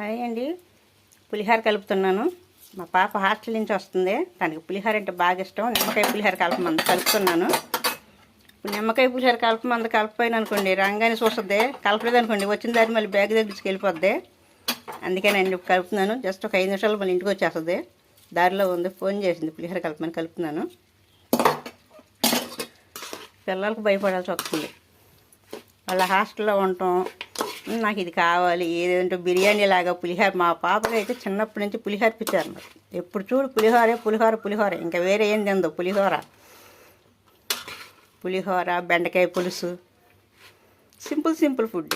Hi అండి. పులిహోర కలుపుతున్నాను. మా పాప హాస్టల్ నుంచి వస్తుంది. తనకి పులిహోర అంటే బాగా ఇష్టం. నిమ్మకాయ పులిహోర కలుపుతున్నాను. ఇప్పుడు నిమ్మకాయ పులిహోర కలపపోయిన అనుకోండి, రంగానే చూస్తుంది. కలపలేదు అనుకోండి, వచ్చిన దారి మళ్ళీ బ్యాగ్ దగ్గరికి వెళ్ళిపోద్ది. అందుకేనండి కలుపుతున్నాను. జస్ట్ ఒక 5 నిమిషాలు మళ్ళీ ఇంటికి వచ్చేస్తుంది. దారిలో ఉంది, ఫోన్ చేసింది పులిహోర కలపమని. కలుపుతున్నాను. పిల్లలకు భయపడాల్సి వస్తుంది. వాళ్ళ హాస్టల్లో ఉండటం, నాకు ఇది కావాలి, ఏదంటే బిర్యానీ లాగా పులిహోర. మా పాపకి అయితే చిన్నప్పటి నుంచి పులిహోర పిచ్చారు. మరి ఎప్పుడు చూడు పులిహోర, ఇంకా వేరే ఏం తిందో. పులిహోర, బెండకాయ పులుసు, సింపుల్ ఫుడ్.